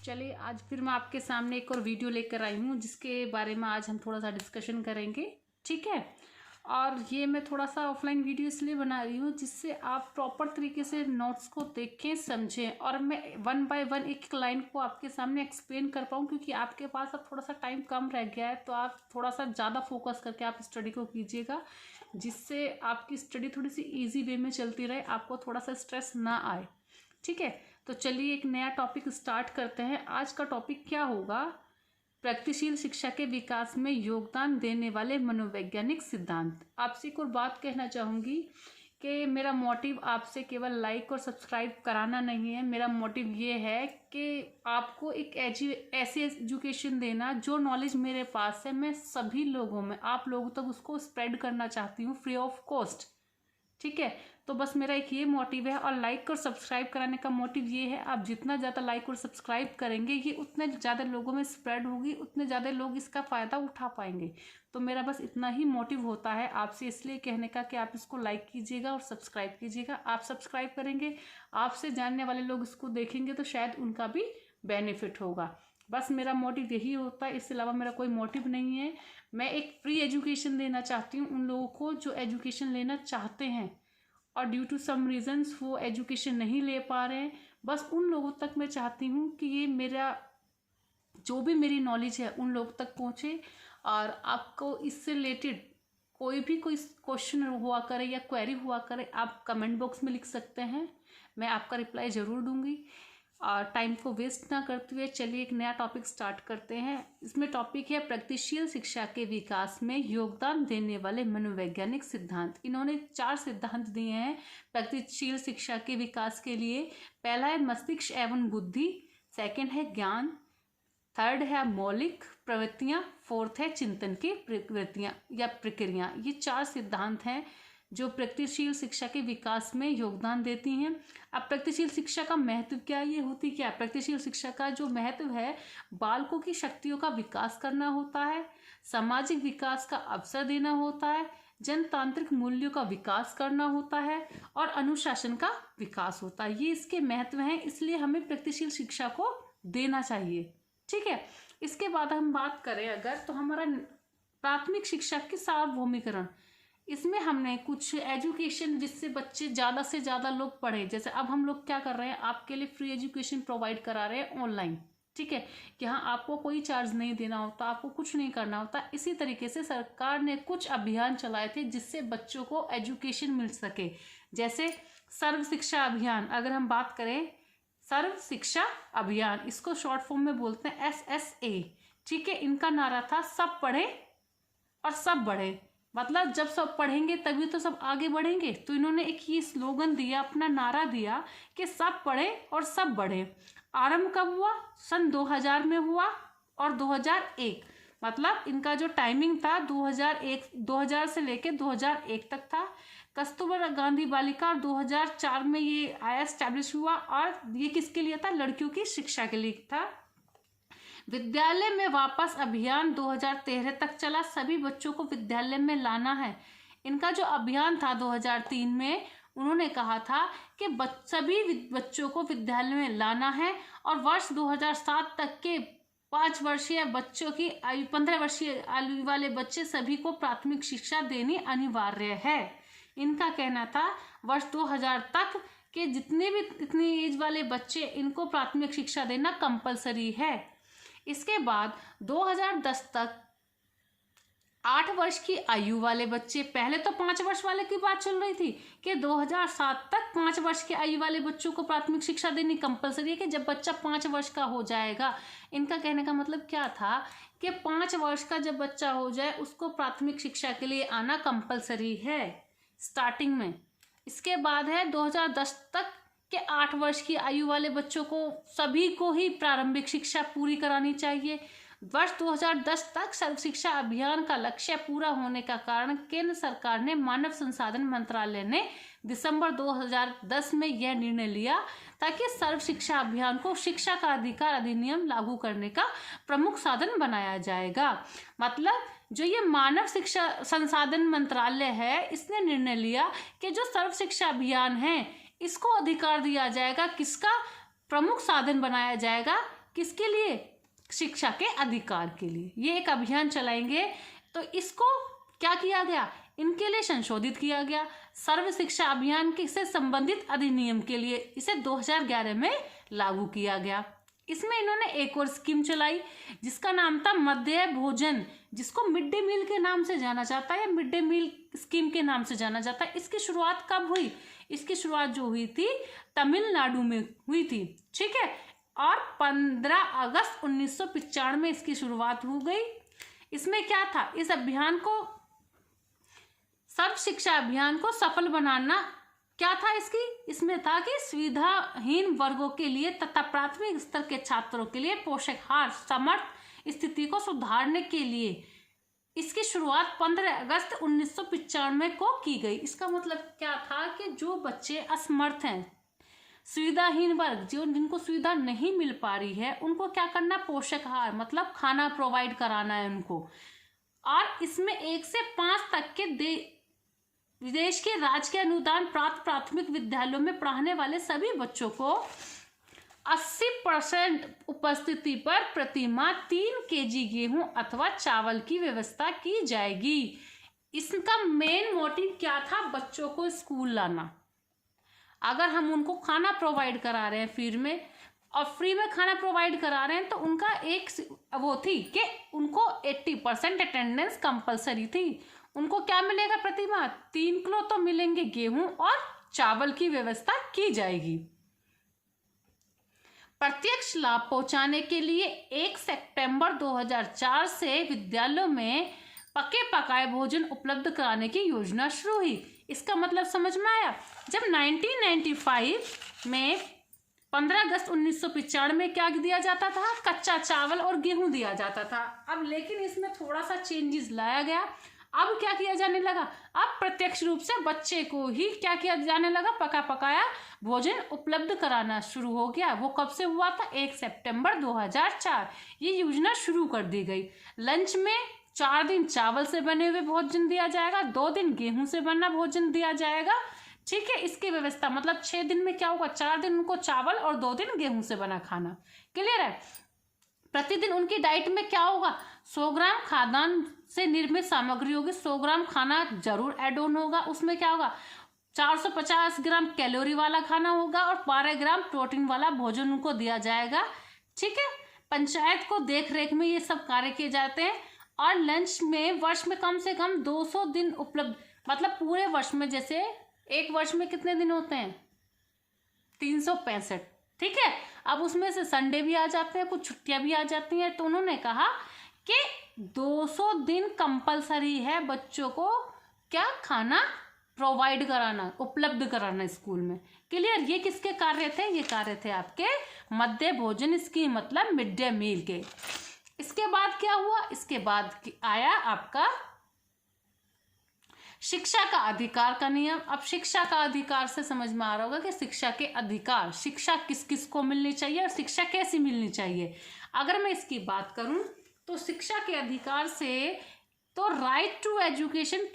चलिए आज फिर मैं आपके सामने एक और वीडियो लेकर आई हूँ जिसके बारे में आज हम थोड़ा सा डिस्कशन करेंगे। ठीक है। और ये मैं थोड़ा सा ऑफलाइन वीडियो इसलिए बना रही हूँ जिससे आप प्रॉपर तरीके से नोट्स को देखें समझें और मैं वन बाय वन एक एक लाइन को आपके सामने एक्सप्लेन कर पाऊँ, क्योंकि आपके पास अब थोड़ा सा टाइम कम रह गया है। तो आप थोड़ा सा ज़्यादा फोकस करके आप स्टडी को कीजिएगा, जिससे आपकी स्टडी थोड़ी सी ईजी वे में चलती रहे, आपको थोड़ा सा स्ट्रेस ना आए। ठीक है। तो चलिए एक नया टॉपिक स्टार्ट करते हैं। आज का टॉपिक क्या होगा? प्रगतिशील शिक्षा के विकास में योगदान देने वाले मनोवैज्ञानिक सिद्धांत। आपसे एक और बात कहना चाहूँगी कि मेरा मोटिव आपसे केवल लाइक और सब्सक्राइब कराना नहीं है। मेरा मोटिव ये है कि आपको एक ऐसी एजुकेशन देना, जो नॉलेज मेरे पास है मैं सभी लोगों में, आप लोगों तक उसको स्प्रेड करना चाहती हूँ फ्री ऑफ कॉस्ट। ठीक है। तो बस मेरा एक ये मोटिव है। और लाइक और सब्सक्राइब कराने का मोटिव ये है, आप जितना ज़्यादा लाइक और सब्सक्राइब करेंगे ये उतने ज़्यादा लोगों में स्प्रेड होगी, उतने ज़्यादा लोग इसका फ़ायदा उठा पाएंगे। तो मेरा बस इतना ही मोटिव होता है आपसे इसलिए कहने का कि आप इसको लाइक कीजिएगा और सब्सक्राइब कीजिएगा। आप सब्सक्राइब करेंगे, आपसे जानने वाले लोग इसको देखेंगे तो शायद उनका भी बेनिफिट होगा। बस मेरा मोटिव यही होता है, इसके अलावा मेरा कोई मोटिव नहीं है। मैं एक फ्री एजुकेशन देना चाहती हूँ उन लोगों को जो एजुकेशन लेना चाहते हैं और ड्यू टू सम रीजंस वो एजुकेशन नहीं ले पा रहे हैं। बस उन लोगों तक मैं चाहती हूँ कि ये मेरा जो भी मेरी नॉलेज है उन लोगों तक पहुँचे। और आपको इससे रिलेटेड कोई भी कोई क्वेश्चन हुआ करे या क्वेरी हुआ करे, आप कमेंट बॉक्स में लिख सकते हैं, मैं आपका रिप्लाई ज़रूर दूंगी। और टाइम को वेस्ट ना करते हुए चलिए एक नया टॉपिक स्टार्ट करते हैं। इसमें टॉपिक है प्रगतिशील शिक्षा के विकास में योगदान देने वाले मनोवैज्ञानिक सिद्धांत। इन्होंने 4 सिद्धांत दिए हैं प्रगतिशील शिक्षा के विकास के लिए। पहला है मस्तिष्क एवं बुद्धि, सेकंड है ज्ञान, थर्ड है मौलिक प्रवृत्तियां, फोर्थ है चिंतन की प्रवृत्तियां या प्रक्रिया। ये 4 सिद्धांत हैं जो प्रगतिशील शिक्षा के विकास में योगदान देती हैं। अब प्रगतिशील शिक्षा का महत्व क्या, ये होती क्या? प्रगतिशील शिक्षा का जो महत्व है, बालकों की शक्तियों का विकास करना होता है, सामाजिक विकास का अवसर देना होता है, जनतांत्रिक मूल्यों का विकास करना होता है और अनुशासन का विकास होता है। ये इसके महत्व हैं, इसलिए हमें प्रगतिशील शिक्षा को देना चाहिए। ठीक है। इसके बाद हम बात करें अगर, तो हमारा प्राथमिक शिक्षा की सार्वभौमिकरण, इसमें हमने कुछ एजुकेशन जिससे बच्चे ज़्यादा से ज़्यादा लोग पढ़े। जैसे अब हम लोग क्या कर रहे हैं, आपके लिए फ्री एजुकेशन प्रोवाइड करा रहे हैं ऑनलाइन। ठीक है। यहाँ आपको कोई चार्ज नहीं देना होता, आपको कुछ नहीं करना होता। इसी तरीके से सरकार ने कुछ अभियान चलाए थे जिससे बच्चों को एजुकेशन मिल सके। जैसे सर्व शिक्षा अभियान, अगर हम बात करें सर्व शिक्षा अभियान, इसको शॉर्ट फॉर्म में बोलते हैं SSA। ठीक है। इनका नारा था सब पढ़े और सब बढ़े, मतलब जब सब पढ़ेंगे तभी तो सब आगे बढ़ेंगे। तो इन्होंने एक ही स्लोगन दिया, अपना नारा दिया कि सब पढ़े और सब बढ़े। आरंभ कब हुआ? सन 2000 में हुआ और 2001, मतलब इनका जो टाइमिंग था 2000 से लेके 2001 तक था। कस्तूरबा गांधी बालिका और 2004 में ये आया, एस्टैब्लिश हुआ। और ये किसके लिए था? लड़कियों की शिक्षा के लिए था। विद्यालय में वापस अभियान 2013 तक चला, सभी बच्चों को विद्यालय में लाना है। इनका जो अभियान था 2003 में, उन्होंने कहा था कि सभी बच्चों को विद्यालय में लाना है और वर्ष 2007 तक के 5 वर्षीय बच्चों की आयु, 15 वर्षीय आयु वाले बच्चे सभी को प्राथमिक शिक्षा देनी अनिवार्य है। इनका कहना था वर्ष 2000 तक के जितने भी इतनी एज वाले बच्चे, इनको प्राथमिक शिक्षा देना कंपलसरी है। इसके बाद 2010 तक 8 वर्ष की आयु वाले बच्चे, पहले तो 5 वर्ष वाले की बात चल रही थी कि 2007 तक 5 वर्ष की आयु वाले बच्चों को प्राथमिक शिक्षा देनी कंपलसरी है कि जब बच्चा 5 वर्ष का हो जाएगा। इनका कहने का मतलब क्या था कि 5 वर्ष का जब बच्चा हो जाए उसको प्राथमिक शिक्षा के लिए आना कंपलसरी है स्टार्टिंग में। इसके बाद है 2010 तक कि 8 वर्ष की आयु वाले बच्चों को सभी को ही प्रारंभिक शिक्षा पूरी करानी चाहिए। वर्ष 2010 तक सर्व शिक्षा अभियान का लक्ष्य पूरा होने का कारण केंद्र सरकार ने मानव संसाधन मंत्रालय ने दिसंबर 2010 में यह निर्णय लिया ताकि सर्व शिक्षा अभियान को शिक्षा का अधिकार अधिनियम लागू करने का प्रमुख साधन बनाया जाएगा। मतलब जो ये मानव शिक्षा संसाधन मंत्रालय है, इसने निर्णय लिया कि जो सर्व शिक्षा अभियान है इसको अधिकार दिया जाएगा, किसका? प्रमुख साधन बनाया जाएगा किसके लिए? शिक्षा के अधिकार के लिए ये एक अभियान चलाएंगे। तो इसको क्या किया गया? इनके लिए संशोधित किया गया। सर्व शिक्षा अभियान के से संबंधित अधिनियम के लिए इसे 2011 में लागू किया गया। इसमें इन्होंने एक और स्कीम चलाई जिसका नाम था मध्याह्न भोजन, जिसको मिड डे मील के नाम से जाना जाता है या मिड डे मील स्कीम के नाम से जाना जाता है। इसकी शुरुआत कब हुई? इसकी शुरुआत जो हुई थी तमिलनाडु में हुई थी, ठीक है, और 15 अगस्त 1995 में इसकी शुरुआत हो गई। इसमें क्या था? इस अभियान को, सर्व शिक्षा अभियान को सफल बनाना क्या था इसमें था कि सुविधाहीन वर्गों के लिए तथा प्राथमिक स्तर के छात्रों के लिए पोषाहार समर्थ स्थिति को सुधारने के लिए इसकी शुरुआत 15 अगस्त 1995 को की गई। इसका मतलब क्या था कि जो बच्चे असमर्थ हैं, सुविधाहीन वर्ग, जो जिनको सुविधा नहीं मिल पा रही है, उनको क्या करना? पोषाहार मतलब खाना प्रोवाइड कराना है उनको। और इसमें 1 से 5 तक के विदेश के राजकीय अनुदान प्राप्त प्राथमिक विद्यालयों में पढ़ाने वाले सभी बच्चों को 80% उपस्थिति पर प्रति माह 3 केजी गेहूं अथवा चावल की व्यवस्था की जाएगी। इसका मेन मोटिव क्या था? बच्चों को स्कूल लाना। अगर हम उनको खाना प्रोवाइड करा रहे हैं फ्री में, और फ्री में खाना प्रोवाइड करा रहे हैं, तो उनका एक वो थी कि उनको 80% अटेंडेंस कंपलसरी थी। उनको क्या मिलेगा? प्रति माह 3 किलो तो मिलेंगे गेहूं और चावल की व्यवस्था की जाएगी। प्रत्यक्ष लाभ पहुंचाने के लिए 1 सितंबर 2004 से विद्यालयों में पके पकाए भोजन उपलब्ध कराने की योजना शुरू हुई। इसका मतलब समझ में आया? जब 1995 में 15 अगस्त 1995 में क्या दिया जाता था? कच्चा चावल और गेहूं दिया जाता था। अब लेकिन इसमें थोड़ा सा चेंजेस लाया गया। अब क्या किया जाने लगा? अब प्रत्यक्ष रूप से बच्चे को ही क्या किया जाने लगा? पका पकाया भोजन उपलब्ध कराना शुरू हो गया। वो कब से हुआ था? 1 सितंबर 2004 ये योजना शुरू कर दी गई। लंच में 4 दिन चावल से बने हुए भोजन दिया जाएगा, 2 दिन गेहूं से बना भोजन दिया जाएगा, ठीक है। इसकी व्यवस्था मतलब 6 दिन में क्या होगा? 4 दिन उनको चावल और 2 दिन गेहूं से बना खाना। क्लियर है? प्रतिदिन उनकी डाइट में क्या होगा? 100 ग्राम खाद्यान्न से निर्मित सामग्री होगी, 100 ग्राम खाना जरूर ऐड ऑन होगा। उसमें क्या होगा? 450 ग्राम कैलोरी वाला खाना होगा और 12 ग्राम प्रोटीन वाला भोजन उनको दिया जाएगा, ठीक है। पंचायत को देख रेख में ये सब कार्य किए जाते हैं। और लंच में वर्ष में कम से कम 200 दिन उपलब्ध, मतलब पूरे वर्ष में, जैसे एक वर्ष में कितने दिन होते हैं? 365, ठीक है। अब उसमें से संडे भी आ जाते हैं, कुछ छुट्टियां भी आ जाती हैं। तो उन्होंने कहा कि 200 दिन कंपलसरी है बच्चों को क्या खाना प्रोवाइड कराना, उपलब्ध कराना स्कूल में। क्लियर? ये किसके कार्य थे? ये कार्य थे आपके मध्य भोजन स्कीम, मतलब मिड डे मील के। इसके बाद क्या हुआ? इसके बाद आया आपका शिक्षा का अधिकार का नियम। अब शिक्षा का अधिकार से समझ में आ रहा होगा कि शिक्षा के अधिकार, शिक्षा किस किस को मिलनी चाहिए और शिक्षा कैसी मिलनी चाहिए। अगर मैं इसकी बात करूं तो शिक्षा के अधिकार से तो राइट टू एजुकेशन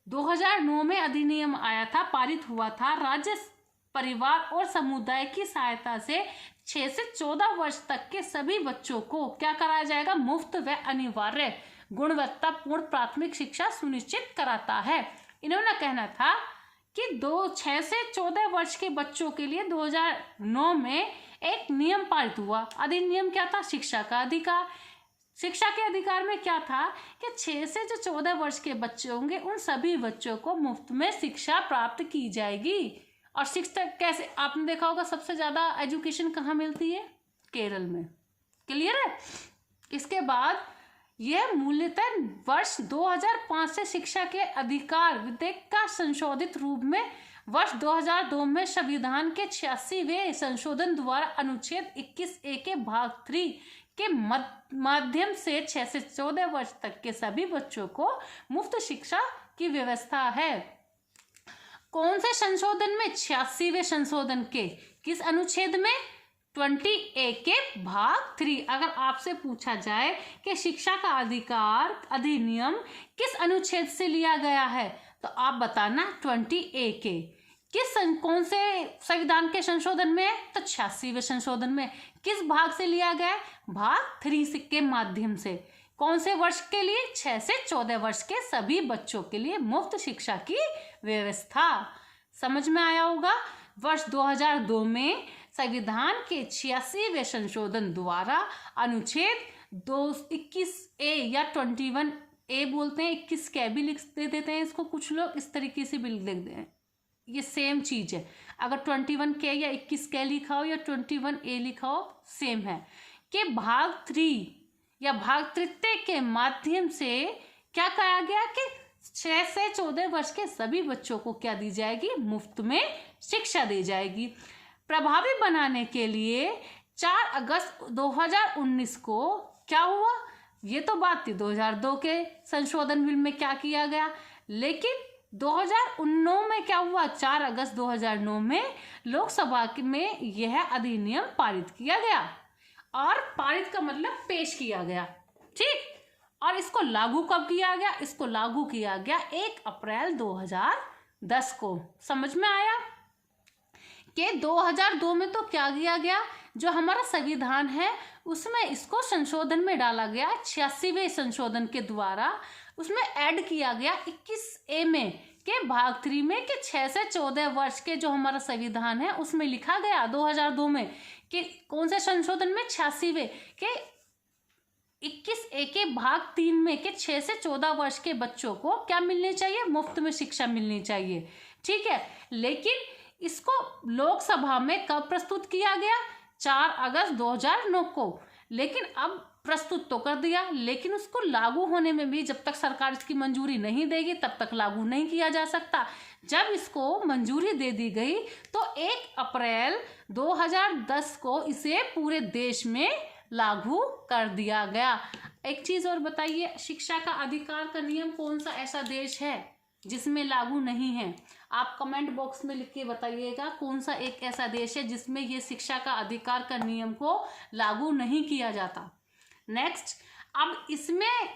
2009 में अधिनियम आया था, पारित हुआ था। राज्य परिवार और समुदाय की सहायता से 6 से 14 वर्ष तक के सभी बच्चों को क्या कराया जाएगा? मुफ्त व अनिवार्य गुणवत्तापूर्ण प्राथमिक शिक्षा सुनिश्चित कराता है। इन्होंने कहना था कि 6 से 14 वर्ष के बच्चों के लिए 2009 में एक नियम पारित हुआ। अधिनियम क्या था? शिक्षा का अधिकार। शिक्षा के अधिकार में क्या था कि 6 से जो 14 वर्ष के बच्चे होंगे उन सभी बच्चों को मुफ्त में शिक्षा प्राप्त की जाएगी। और शिक्षा कैसे? आपने देखा होगा सबसे ज्यादा एजुकेशन कहाँ मिलती है? केरल में। क्लियर है? इसके बाद यह मूल्यतः वर्ष 2005 से शिक्षा के अधिकार विधेयक का संशोधित रूप में वर्ष 2002 में संविधान के 86वें संशोधन द्वारा अनुच्छेद 21A के भाग 3 के माध्यम से 6 से 14 वर्ष तक के सभी बच्चों को मुफ्त शिक्षा की व्यवस्था है। कौन से संशोधन में? 86वें संशोधन के किस अनुच्छेद में? 20A के भाग 3। अगर आपसे पूछा जाए कि शिक्षा का अधिकार अधिनियम किस अनुच्छेद से लिया गया है तो आप बताना 20A के। कौन से संविधान के संशोधन में? तो 86वें संशोधन में। किस भाग से लिया गया? भाग 3 के माध्यम से। कौन से वर्ष के लिए? 6 से 14 वर्ष के सभी बच्चों के लिए मुफ्त शिक्षा की व्यवस्था। समझ में आया होगा। वर्ष 2002 में संविधान के 86वें संशोधन द्वारा अनुच्छेद 221A या 21A बोलते हैं, 21 के भी लिख देते हैं इसको कुछ लोग, इस तरीके से भी लिख देते हैं, ये सेम चीज है। अगर 21 के या 21 के लिखा हो या 21A लिखा हो, सेम है। कि भाग 3 या भाग 3 के माध्यम से क्या कहा गया कि 6 से 14 वर्ष के सभी बच्चों को क्या दी जाएगी? मुफ्त में शिक्षा दी जाएगी। प्रभावी बनाने के लिए 4 अगस्त 2019 को क्या हुआ? ये तो बात थी 2002 के संशोधन बिल में क्या किया गया, लेकिन 2009 में क्या हुआ? 4 अगस्त 2009 में लोकसभा में यह अधिनियम पारित किया गया। और पारित का मतलब पेश किया गया, ठीक। और इसको लागू कब किया गया? इसको लागू किया गया 1 अप्रैल 2010 को। समझ में आया कि 2002 में तो क्या किया गया, जो हमारा संविधान है उसमें इसको संशोधन में डाला गया 86वें संशोधन के द्वारा। उसमें ऐड किया गया 21A में के भाग 3 में कि 6 से 14 वर्ष के जो हमारा संविधान है उसमें लिखा गया 2002 में कि कौन से संशोधन में? 86वें के 21A के भाग 3 में कि 6 से 14 वर्ष के बच्चों को क्या मिलनी चाहिए? मुफ्त में शिक्षा मिलनी चाहिए, ठीक है। लेकिन इसको लोकसभा में कब प्रस्तुत किया गया? 4 अगस्त 2009 को। लेकिन अब प्रस्तुत तो कर दिया, लेकिन उसको लागू होने में भी जब तक सरकार इसकी मंजूरी नहीं देगी तब तक लागू नहीं किया जा सकता। जब इसको मंजूरी दे दी गई तो 1 अप्रैल 2010 को इसे पूरे देश में लागू कर दिया गया। एक चीज और बताइए, शिक्षा का अधिकार का नियम कौन सा ऐसा देश है जिसमें लागू नहीं है? आप कमेंट बॉक्स में लिख के बताइएगा कौन सा एक ऐसा देश है जिसमें ये शिक्षा का अधिकार का नियम को लागू नहीं किया जाता। नेक्स्ट, अब इसमें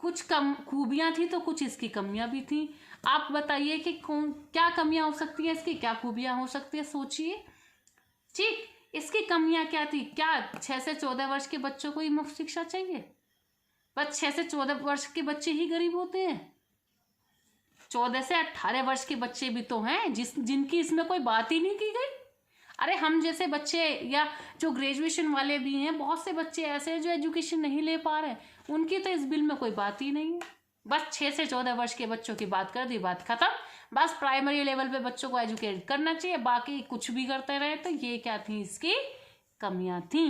कुछ कम खूबियां थी तो कुछ इसकी कमियां भी थी। आप बताइए कि क्या कमियां हो सकती है इसकी, क्या खूबियां हो सकती है, सोचिए। ठीक, इसकी कमियां क्या थी? क्या 6 से 14 वर्ष के बच्चों को ही मुफ्त शिक्षा चाहिए? बस 6 से 14 वर्ष के बच्चे ही गरीब होते हैं? 14 से 18 वर्ष के बच्चे भी तो हैं जिनकी इसमें कोई बात ही नहीं की गई। अरे हम जैसे बच्चे या जो ग्रेजुएशन वाले भी हैं, बहुत से बच्चे ऐसे हैं जो एजुकेशन नहीं ले पा रहे, उनकी तो इस बिल में कोई बात ही नहीं है। बस 6 से 14 वर्ष के बच्चों की बात कर दी, बात खत्म। बस प्राइमरी लेवल पे बच्चों को एजुकेट करना चाहिए, बाकी कुछ भी करते रहे। तो ये क्या थी? इसकी कमियां थी।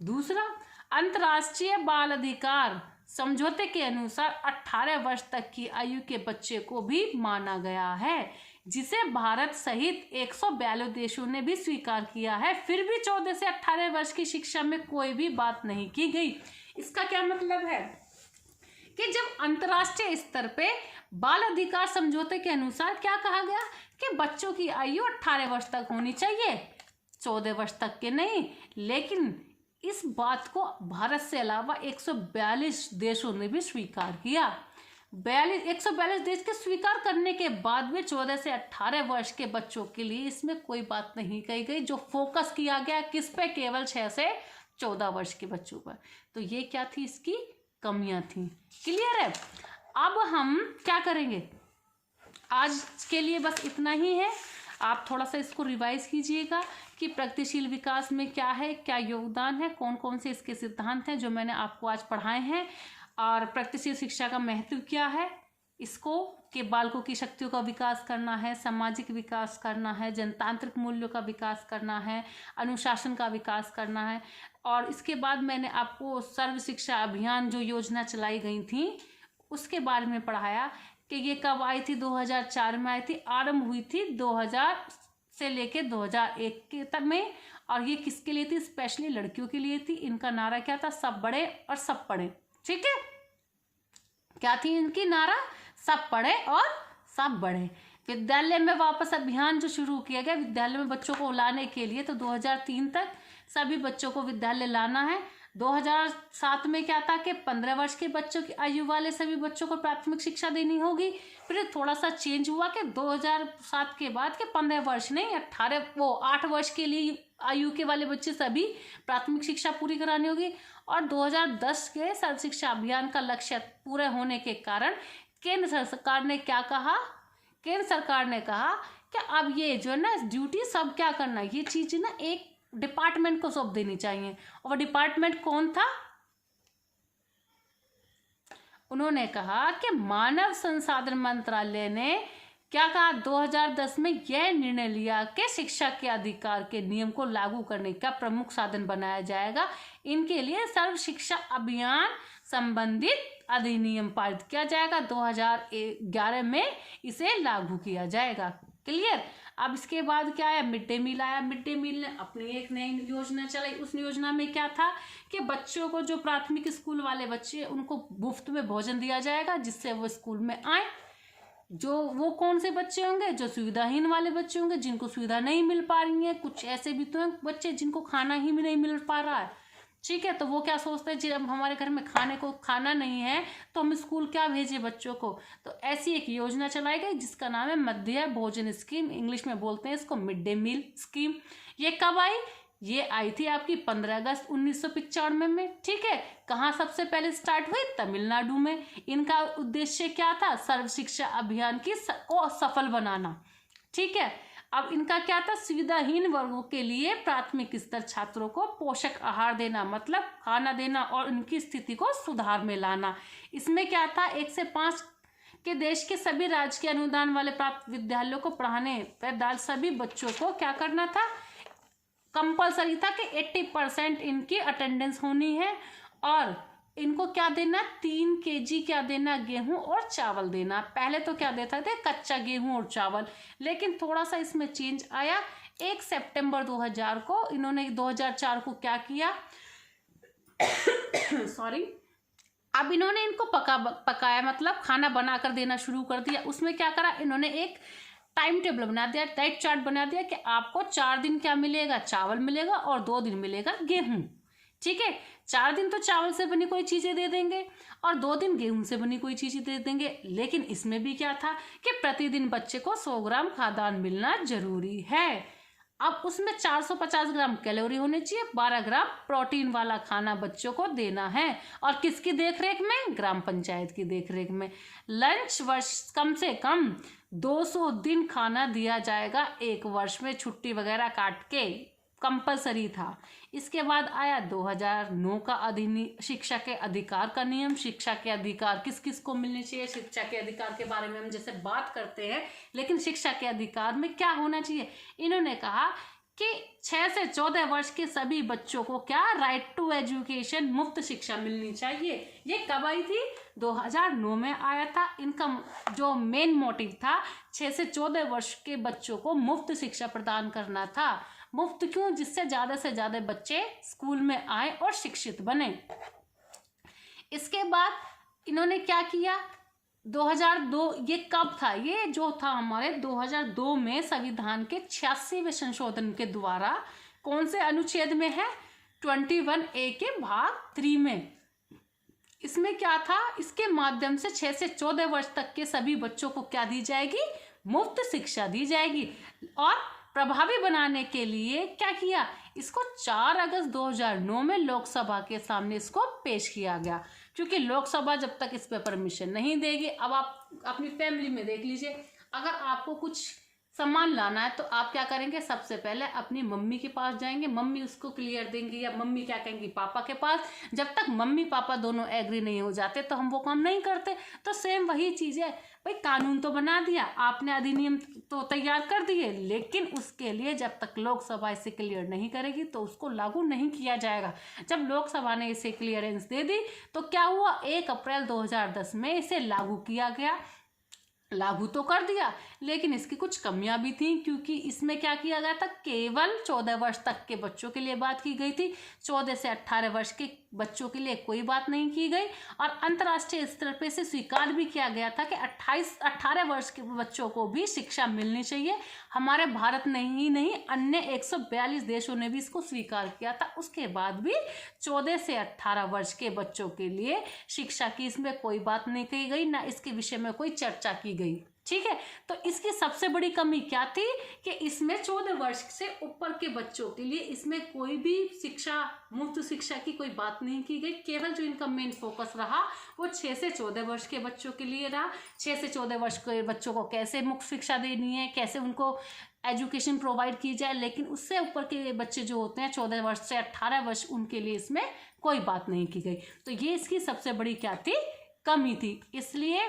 दूसरा, अंतर्राष्ट्रीय बाल अधिकार समझौते के अनुसार 18 वर्ष तक की आयु के बच्चे को भी माना गया है, जिसे भारत सहित 142 देशों ने भी स्वीकार किया है। फिर भी 14 से 18 वर्ष की शिक्षा में कोई भी बात नहीं की गई। इसका क्या मतलब है कि जब अंतर्राष्ट्रीय स्तर पे बाल अधिकार समझौते के अनुसार क्या कहा गया कि बच्चों की आयु 18 वर्ष तक होनी चाहिए, 14 वर्ष तक के नहीं। लेकिन इस बात को भारत से अलावा 142 देशों ने भी स्वीकार किया। 142 देश के स्वीकार करने के बाद में 14 से 18 वर्ष के बच्चों के लिए इसमें कोई बात नहीं कही गई। जो फोकस किया गया किस पे? केवल 6 से 14 वर्ष के बच्चों पर। तो ये क्या थी? इसकी कमियां थी। क्लियर है? अब हम क्या करेंगे, आज के लिए बस इतना ही है। आप थोड़ा सा इसको रिवाइज कीजिएगा कि प्रगतिशील विकास में क्या है, क्या योगदान है, कौन कौन से इसके सिद्धांत हैं जो मैंने आपको आज पढ़ाए हैं, और प्रगतिशील शिक्षा का महत्व क्या है। इसको कि बालकों की शक्तियों का विकास करना है, सामाजिक विकास करना है, जनतांत्रिक मूल्यों का विकास करना है, अनुशासन का विकास करना है। और इसके बाद मैंने आपको सर्व शिक्षा अभियान जो योजना चलाई गई थी उसके बारे में पढ़ाया कि ये कब आई थी? 2004 में आई थी, आरंभ हुई थी 2000 से लेके 2001 के तक में। और ये किसके लिए थी? स्पेशली लड़कियों के लिए थी। इनका नारा क्या था? सब बढ़े और सब पढ़े। ठीक है, क्या थी इनकी नारा? सब पढ़े और सब बढ़े। विद्यालय में वापस अभियान जो शुरू किया गया विद्यालय में बच्चों को लाने के लिए, तो 2003 तक सभी बच्चों को विद्यालय लाना है। 2007 में क्या था कि 15 वर्ष के बच्चों की आयु वाले सभी बच्चों को प्राथमिक शिक्षा देनी होगी। फिर थोड़ा सा चेंज हुआ कि 2007 के बाद के 15 वर्ष नहीं 8 वर्ष के लिए आयु के वाले बच्चे सभी प्राथमिक शिक्षा पूरी करानी होगी। और 2010 के सर्व शिक्षा अभियान का लक्ष्य पूरे होने के कारण केंद्र सरकार ने क्या कहा, केंद्र सरकार ने कहा कि अब ये जो है ना ड्यूटी सब क्या करना, ये चीज ना एक डिपार्टमेंट को सौंप देनी चाहिए। और डिपार्टमेंट कौन था? उन्होंने कहा कि मानव संसाधन मंत्रालय ने क्या कहा, 2010 में यह निर्णय लिया कि शिक्षा के अधिकार के नियम को लागू करने का प्रमुख साधन बनाया जाएगा। इनके लिए सर्व शिक्षा अभियान संबंधित अधिनियम पारित किया जाएगा। 2011 में इसे लागू किया जाएगा। क्लियर? अब इसके बाद क्या आया? मिड डे मील आया। मिड डे मील ने अपनी एक नई योजना चलाई। उस योजना में क्या था कि बच्चों को, जो प्राथमिक स्कूल वाले बच्चे, उनको मुफ्त में भोजन दिया जाएगा जिससे वो स्कूल में आए। जो वो कौन से बच्चे होंगे? जो सुविधाहीन वाले बच्चे होंगे, जिनको सुविधा नहीं मिल पा रही है। कुछ ऐसे भी तो हैं बच्चे जिनको खाना ही नहीं मिल पा रहा है। ठीक है, तो वो क्या सोचते हैं, जब हमारे घर में खाने को खाना नहीं है तो हम स्कूल क्या भेजें बच्चों को। तो ऐसी एक योजना चलाई गई जिसका नाम है मध्याह्न भोजन स्कीम, इंग्लिश में बोलते हैं इसको मिड डे मील स्कीम। ये कब आई? ये आई थी आपकी 15 अगस्त 1995 में। ठीक है, कहाँ सबसे पहले स्टार्ट हुई? तमिलनाडु में। इनका उद्देश्य क्या था? सर्व शिक्षा अभियान को सफल बनाना। ठीक है, अब इनका क्या था? सुविधाहीन वर्गों के लिए प्राथमिक स्तर छात्रों को पोषक आहार देना, मतलब खाना देना और उनकी स्थिति को सुधार में लाना। इसमें क्या था? 1 से 5 के देश के सभी राजकीय अनुदान वाले प्राप्त विद्यालयों को पढ़ाने पर सभी बच्चों को क्या करना था? कंपलसरी था कि 80% इनकी अटेंडेंस होनी है। और इनको क्या देना? 3 kg क्या देना? गेहूं और चावल देना। पहले तो क्या देते थे? कच्चा गेहूं और चावल। लेकिन थोड़ा सा इसमें चेंज आया। 1 सितंबर 2000 को इन्होंने 2004 को क्या किया सॉरी, अब इन्होंने इनको पकाया, मतलब खाना बनाकर देना शुरू कर दिया। उसमें क्या करा? इन्होंने एक टाइम टेबल बना दिया, डाइट चार्ट बना दिया कि आपको 4 दिन क्या मिलेगा? चावल मिलेगा और 2 दिन मिलेगा गेहूं। ठीक है, 4 दिन तो चावल से बनी कोई चीजें दे देंगे और 2 दिन गेहूं से बनी कोई चीजें दे देंगे। लेकिन इसमें भी क्या था कि प्रतिदिन बच्चे को 100 ग्राम खाद्यान्न मिलना जरूरी है। अब उसमें 450 ग्राम कैलोरी होनी चाहिए, 12 ग्राम प्रोटीन वाला खाना बच्चों को देना है। और किसकी देखरेख में? ग्राम पंचायत की देखरेख में। लंच वर्ष कम से कम 200 दिन खाना दिया जाएगा एक वर्ष में, छुट्टी वगैरह काट के कंपलसरी था। इसके बाद आया 2009 का अधिनियम, शिक्षा के अधिकार का नियम। शिक्षा के अधिकार किस किस को मिलने चाहिए? शिक्षा के अधिकार के बारे में हम जैसे बात करते हैं, लेकिन शिक्षा के अधिकार में क्या होना चाहिए? इन्होंने कहा कि 6 से 14 वर्ष के सभी बच्चों को क्या? राइट टू एजुकेशन, मुफ्त शिक्षा मिलनी चाहिए। ये कब आई थी? 2009 में आया था। इनका जो मेन मोटिव था 6 से 14 वर्ष के बच्चों को मुफ्त शिक्षा प्रदान करना था। मुफ्त क्यों? जिससे ज्यादा से ज्यादा बच्चे स्कूल में आए और शिक्षित बने। इसके बाद इन्होंने क्या किया? 2002, ये कब था? ये जो था हमारे 2002 में संविधान के 86वें संशोधन के द्वारा कौन से अनुच्छेद में है? 21A के भाग 3 में। इसमें क्या था? इसके माध्यम से 6 से 14 वर्ष तक के सभी बच्चों को क्या दी जाएगी? मुफ्त शिक्षा दी जाएगी। और प्रभावी बनाने के लिए क्या किया? इसको 4 अगस्त 2009 में लोकसभा के सामने इसको पेश किया गया, क्योंकि लोकसभा जब तक इस पे परमिशन नहीं देगी। अब आप अपनी फैमिली में देख लीजिए, अगर आपको कुछ सामान लाना है तो आप क्या करेंगे? सबसे पहले अपनी मम्मी के पास जाएंगे, मम्मी उसको क्लियर देंगी, या मम्मी क्या कहेंगी? पापा के पास। जब तक मम्मी पापा दोनों एग्री नहीं हो जाते तो हम वो काम नहीं करते। तो सेम वही चीज है भाई, कानून तो बना दिया आपने, अधिनियम तो तैयार कर दिए, लेकिन उसके लिए जब तक लोकसभा इसे क्लियर नहीं करेगी तो उसको लागू नहीं किया जाएगा। जब लोकसभा ने इसे क्लियरेंस दे दी तो क्या हुआ? 1 अप्रैल 2010 में इसे लागू किया गया। लागू तो कर दिया, लेकिन इसकी कुछ कमियां भी थी, क्योंकि इसमें क्या किया गया था, केवल 14 वर्ष तक के बच्चों के लिए बात की गई थी। 14 से 18 वर्ष के बच्चों के लिए कोई बात नहीं की गई। और अंतर्राष्ट्रीय स्तर पे से स्वीकार भी किया गया था कि 18 वर्ष के बच्चों को भी शिक्षा मिलनी चाहिए। हमारे भारत ने ही नहीं, अन्य 142 देशों ने भी इसको स्वीकार किया था। उसके बाद भी 14 से 18 वर्ष के बच्चों के लिए शिक्षा की इसमें कोई बात नहीं कही गई, ना इसके विषय में कोई चर्चा की गई। ठीक है, तो इसकी सबसे बड़ी कमी क्या थी कि इसमें 14 वर्ष से ऊपर के बच्चों के लिए इसमें कोई भी शिक्षा, मुफ्त शिक्षा की कोई बात नहीं की गई। केवल जो इनका मेन फोकस रहा वो 6 से 14 वर्ष के बच्चों के लिए रहा। 6 से 14 वर्ष के बच्चों को कैसे मुफ्त शिक्षा देनी है, कैसे उनको एजुकेशन प्रोवाइड की जाए, लेकिन उससे ऊपर के बच्चे जो होते हैं 14 वर्ष से 18 वर्ष, उनके लिए इसमें कोई बात नहीं की गई। तो ये इसकी सबसे बड़ी क्या थी, कमी थी। इसलिए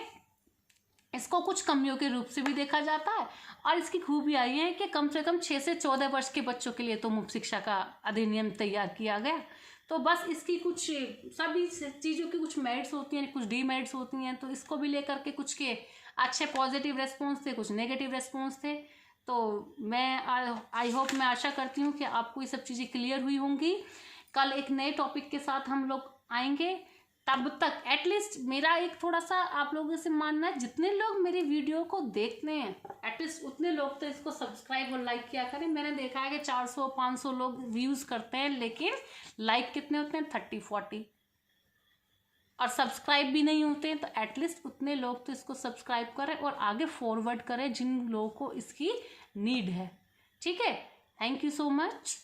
इसको कुछ कमियों के रूप से भी देखा जाता है। और इसकी खूबी आई है कि कम से कम 6 से 14 वर्ष के बच्चों के लिए तो मुफ्त शिक्षा का अधिनियम तैयार किया गया। तो बस इसकी कुछ सभी चीज़ों की कुछ मेरिट्स होती हैं, कुछ डीमेरिट्स होती हैं। तो इसको भी लेकर के कुछ के अच्छे पॉजिटिव रेस्पॉन्स थे, कुछ नेगेटिव रेस्पॉन्स थे। तो मैं आई होप, मैं आशा करती हूँ कि आपको ये सब चीज़ें क्लियर हुई होंगी। कल एक नए टॉपिक के साथ हम लोग आएंगे। तब तक एटलीस्ट मेरा एक थोड़ा सा आप लोगों से मानना है, जितने लोग मेरी वीडियो को देखते हैं एटलीस्ट उतने लोग तो इसको सब्सक्राइब और लाइक किया करें। मैंने देखा है कि 400-500 लोग व्यूज़ करते हैं, लेकिन लाइक कितने होते हैं, 30-40, और सब्सक्राइब भी नहीं होते हैं। तो एटलीस्ट उतने लोग तो इसको सब्सक्राइब करें और आगे फॉरवर्ड करें जिन लोगों को इसकी नीड है। ठीक है, थैंक यू सो मच।